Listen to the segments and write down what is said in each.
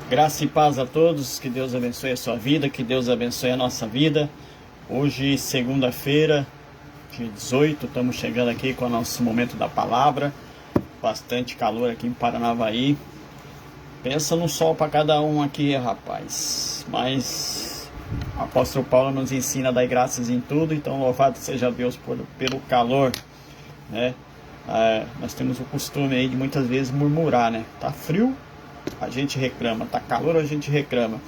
Graça e paz a todos, que Deus abençoe a sua vida, que Deus abençoe a nossa vida. Hoje, segunda-feira, dia 18, estamos chegando aqui com o nosso momento da palavra. Bastante calor aqui em Paranavaí. Pensa no sol para cada um aqui, rapaz. Mas o apóstolo Paulo nos ensina a dar graças em tudo, então louvado seja Deus pelo calor, né? Nós temos o costume aí de muitas vezes murmurar, né? Tá frio, a gente reclama, tá calor, a gente reclama,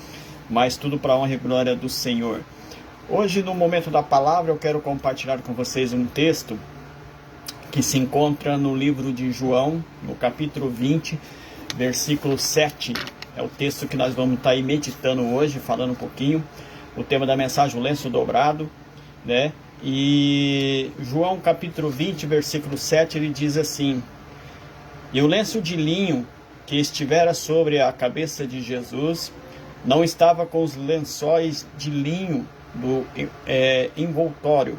mas tudo para a honra e glória do Senhor. Hoje, no momento da palavra, eu quero compartilhar com vocês um texto que se encontra no livro de João, no capítulo 20, versículo 7. É o texto que nós vamos estar aí meditando hoje, falando um pouquinho. O tema da mensagem, o lenço dobrado, né? E João capítulo 20, versículo 7, ele diz assim: E o lenço de linho que estivera sobre a cabeça de Jesus não estava com os lençóis de linho do envoltório,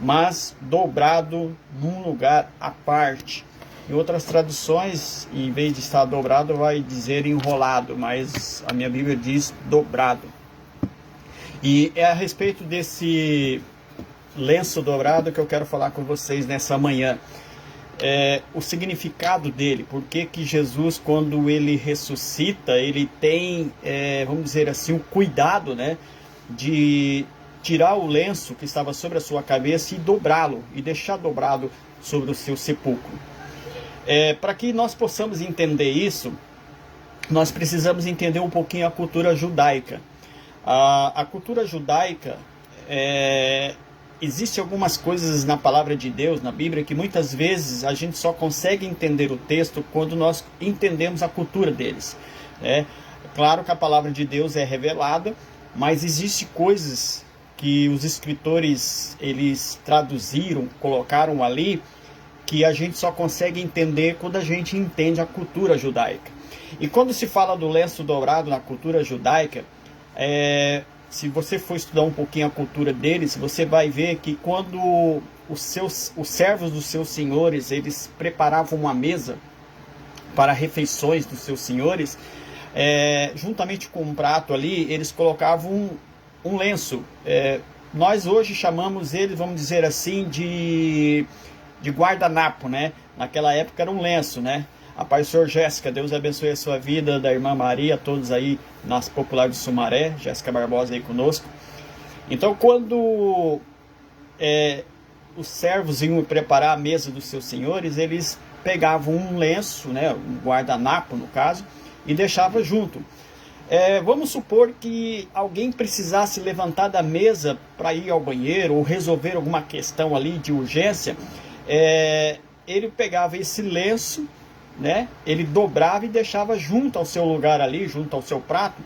mas dobrado num lugar à parte. Em outras traduções, em vez de estar dobrado, vai dizer enrolado, mas a minha Bíblia diz dobrado. E é a respeito desse lenço dobrado que eu quero falar com vocês nessa manhã. O significado dele, porque que Jesus, quando ele ressuscita, ele tem, vamos dizer assim, o cuidado, né, de tirar o lenço que estava sobre a sua cabeça e dobrá-lo, e deixar dobrado sobre o seu sepulcro. Para que nós possamos entender isso, nós precisamos entender um pouquinho a cultura judaica. A cultura judaica, existe algumas coisas na palavra de Deus, na Bíblia, que muitas vezes a gente só consegue entender o texto quando nós entendemos a cultura deles. Claro que a palavra de Deus é revelada, mas existem coisas que os escritores eles traduziram, colocaram ali, que a gente só consegue entender quando a gente entende a cultura judaica. E quando se fala do lenço dobrado na cultura judaica, se você for estudar um pouquinho a cultura deles, você vai ver que quando os servos dos seus senhores, eles preparavam uma mesa para refeições dos seus senhores, juntamente com um prato ali, eles colocavam um lenço. Nós hoje chamamos ele, vamos dizer assim, de guardanapo, né? Naquela época era um lenço, né? A paz do Senhor, Jéssica, Deus abençoe a sua vida, da irmã Maria, todos aí nas Popular do Sumaré, Jéssica Barbosa aí conosco. Então, quando os servos iam preparar a mesa dos seus senhores, eles pegavam um lenço, né, um guardanapo no caso, e deixavam junto. Vamos supor que alguém precisasse levantar da mesa para ir ao banheiro ou resolver alguma questão ali de urgência, ele pegava esse lenço, né? Ele dobrava e deixava junto ao seu lugar ali, junto ao seu prato,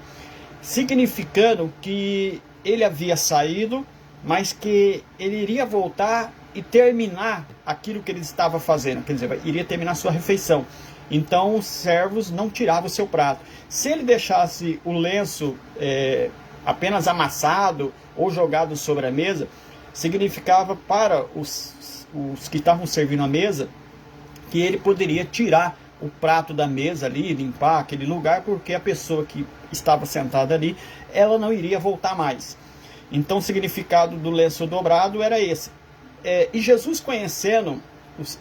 significando que ele havia saído, mas que ele iria voltar e terminar aquilo que ele estava fazendo, quer dizer, iria terminar sua refeição. Então os servos não tiravam o seu prato. Se ele deixasse o lenço apenas amassado ou jogado sobre a mesa, significava para os que estavam servindo a mesa que ele poderia tirar o prato da mesa ali, limpar aquele lugar, porque a pessoa que estava sentada ali, ela não iria voltar mais. Então o significado do lenço dobrado era esse. E Jesus, conhecendo,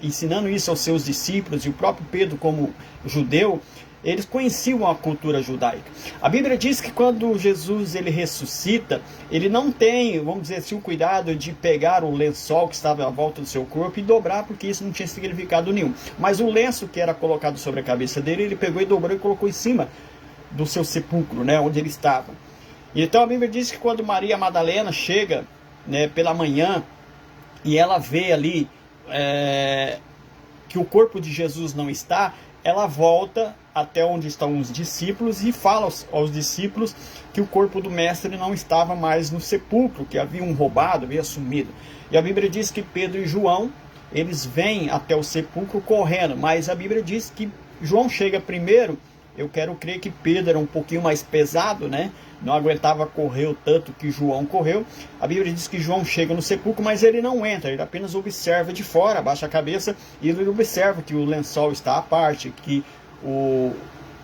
ensinando isso aos seus discípulos, e o próprio Pedro como judeu, eles conheciam a cultura judaica. A Bíblia diz que quando Jesus ele ressuscita, ele não tem, vamos dizer assim, o cuidado de pegar o lençol que estava à volta do seu corpo e dobrar, porque isso não tinha significado nenhum. Mas o lenço que era colocado sobre a cabeça dele, ele pegou e dobrou e colocou em cima do seu sepulcro, né, onde ele estava. Então a Bíblia diz que quando Maria Madalena chega, né, pela manhã, e ela vê ali que o corpo de Jesus não está, ela volta até onde estão os discípulos e fala aos discípulos que o corpo do mestre não estava mais no sepulcro, que haviam roubado, havia sumido. E a Bíblia diz que Pedro e João, eles vêm até o sepulcro correndo, mas a Bíblia diz que João chega primeiro. Eu quero crer que Pedro era um pouquinho mais pesado, né? Não aguentava correr o tanto que João correu. A Bíblia diz que João chega no sepulcro, mas ele não entra, ele apenas observa de fora, abaixa a cabeça e ele observa que o lençol está à parte, que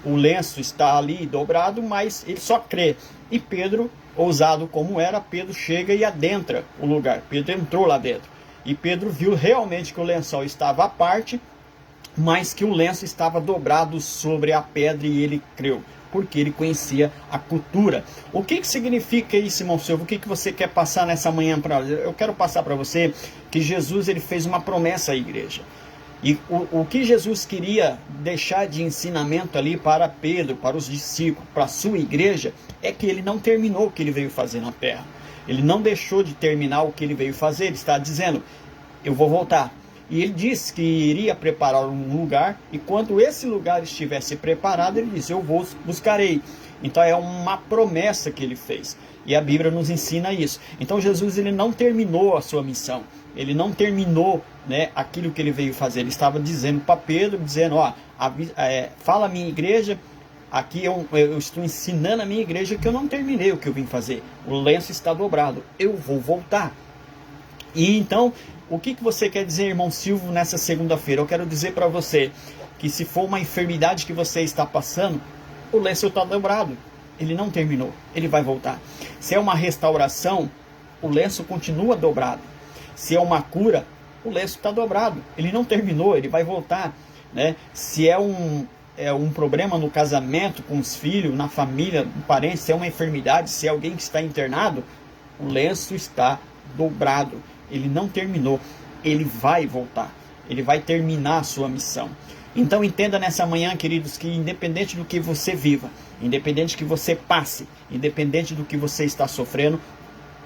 o lenço está ali dobrado, mas ele só crê. E Pedro, ousado como era, Pedro chega e adentra o lugar. Pedro entrou lá dentro. E Pedro viu realmente que o lençol estava à parte, mas que o lenço estava dobrado sobre a pedra, e ele creu, porque ele conhecia a cultura. O que significa isso, irmão Silvio? O que você quer passar nessa manhã para nós? Eu quero passar para você que Jesus ele fez uma promessa à igreja. E o que Jesus queria deixar de ensinamento ali para Pedro, para os discípulos, para a sua igreja, é que ele não terminou o que ele veio fazer na terra. Ele não deixou de terminar o que ele veio fazer. Ele está dizendo, eu vou voltar. E ele disse que iria preparar um lugar, e quando esse lugar estivesse preparado, ele disse, eu vou buscarei. Então é uma promessa que ele fez. E a Bíblia nos ensina isso. Então Jesus ele não terminou a sua missão. Ele não terminou, né, aquilo que ele veio fazer. Ele estava dizendo para Pedro, dizendo, ó, fala a minha igreja, aqui eu estou ensinando a minha igreja que eu não terminei o que eu vim fazer. O lenço está dobrado, eu vou voltar. E então, o que você quer dizer, irmão Silvio, nessa segunda-feira? Eu quero dizer para você que se for uma enfermidade que você está passando, o lenço está dobrado. Ele não terminou, ele vai voltar. Se é uma restauração, o lenço continua dobrado. Se é uma cura, o lenço está dobrado. Ele não terminou, ele vai voltar, né? Se é um problema no casamento, com os filhos, na família, no parente, se é uma enfermidade, se é alguém que está internado, o lenço está dobrado. Ele não terminou, ele vai voltar. Ele vai terminar a sua missão. Então entenda nessa manhã, queridos, que independente do que você viva, independente do que você passe, independente do que você está sofrendo,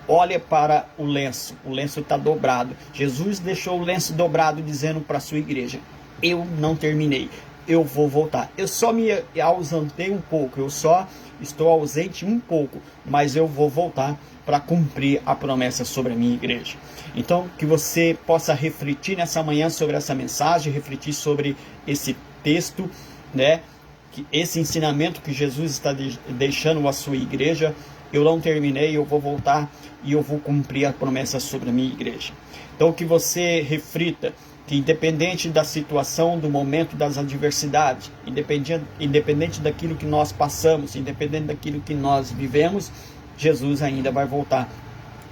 olha para o lenço está dobrado. Jesus deixou o lenço dobrado dizendo para a sua igreja, eu não terminei, eu vou voltar. Eu só me ausentei um pouco, eu só estou ausente um pouco, mas eu vou voltar para cumprir a promessa sobre a minha igreja. Então, que você possa refletir nessa manhã sobre essa mensagem, refletir sobre esse texto, né? Que esse ensinamento que Jesus está deixando à sua igreja, eu não terminei, eu vou voltar e eu vou cumprir a promessa sobre a minha igreja. Então, que você reflita que independente da situação, do momento, das adversidades, independente daquilo que nós passamos, independente daquilo que nós vivemos, Jesus ainda vai voltar,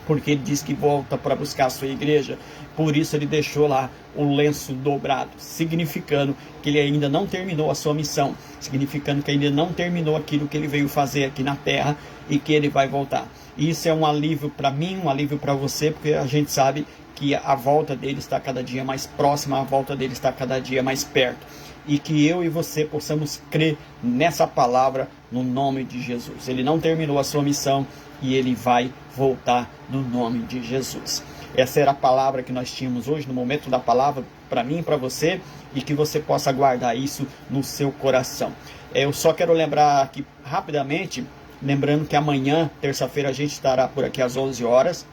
porque ele diz que volta para buscar a sua igreja. Por isso ele deixou lá o lenço dobrado, significando que ele ainda não terminou a sua missão, significando que ainda não terminou aquilo que ele veio fazer aqui na terra e que ele vai voltar. Isso é um alívio para mim, um alívio para você, porque a gente sabe que a volta dele está cada dia mais próxima, a volta dele está cada dia mais perto. E que eu e você possamos crer nessa palavra no nome de Jesus. Ele não terminou a sua missão e ele vai voltar no nome de Jesus. Essa era a palavra que nós tínhamos hoje, no momento da palavra, para mim e para você, e que você possa guardar isso no seu coração. Eu só quero lembrar aqui rapidamente, lembrando que amanhã, terça-feira, a gente estará por aqui às 11 horas.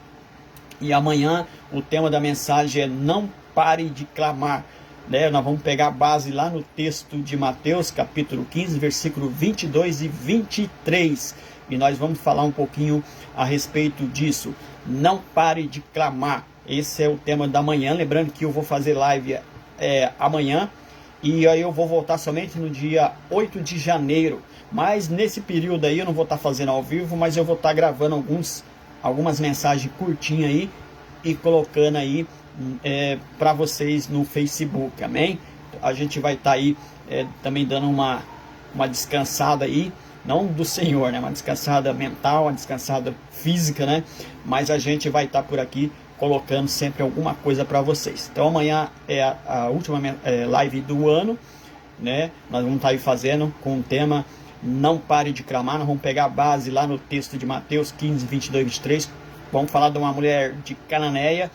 E amanhã o tema da mensagem é não pare de clamar. Nós vamos pegar a base lá no texto de Mateus, capítulo 15, versículo 22 e 23. E nós vamos falar um pouquinho a respeito disso. Não pare de clamar. Esse é o tema da manhã. Lembrando que eu vou fazer live amanhã. E aí eu vou voltar somente no dia 8 de janeiro. Mas nesse período aí eu não vou estar fazendo ao vivo, mas eu vou estar gravando algumas mensagens curtinhas aí e colocando aí para vocês no Facebook, amém? A gente vai estar aí também dando uma descansada aí, não do Senhor, né? Uma descansada mental, uma descansada física, né? Mas a gente vai estar por aqui colocando sempre alguma coisa para vocês. Então amanhã é a última live do ano, né? Nós vamos estar aí fazendo com o tema não pare de clamar. Nós vamos pegar a base lá no texto de Mateus 15, 22 e 23. Vamos falar de uma mulher de Cananeia,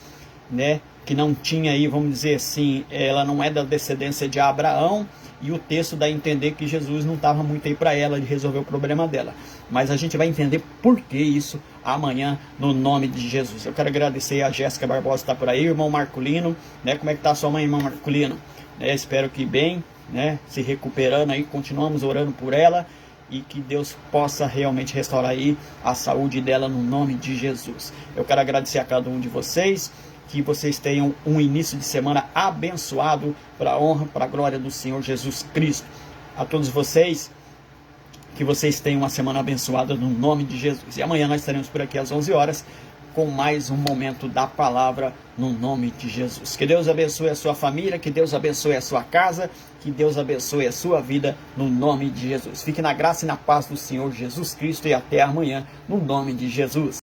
né, que não tinha aí, vamos dizer assim, ela não é da descendência de Abraão, e o texto dá a entender que Jesus não estava muito aí para ela de resolver o problema dela. Mas a gente vai entender por que isso amanhã, no nome de Jesus. Eu quero agradecer a Jéssica Barbosa que está por aí, irmão Marculino, né, como é que está a sua mãe, irmão Marculino? Espero que bem, né, se recuperando aí, continuamos orando por ela, e que Deus possa realmente restaurar aí a saúde dela no nome de Jesus. Eu quero agradecer a cada um de vocês, que vocês tenham um início de semana abençoado, para a honra, para a glória do Senhor Jesus Cristo. A todos vocês, Que vocês tenham uma semana abençoada no nome de Jesus. E amanhã nós estaremos por aqui às 11 horas com mais um momento da palavra no nome de Jesus. Que Deus abençoe a sua família, que Deus abençoe a sua casa, que Deus abençoe a sua vida no nome de Jesus. Fique na graça e na paz do Senhor Jesus Cristo e até amanhã no nome de Jesus.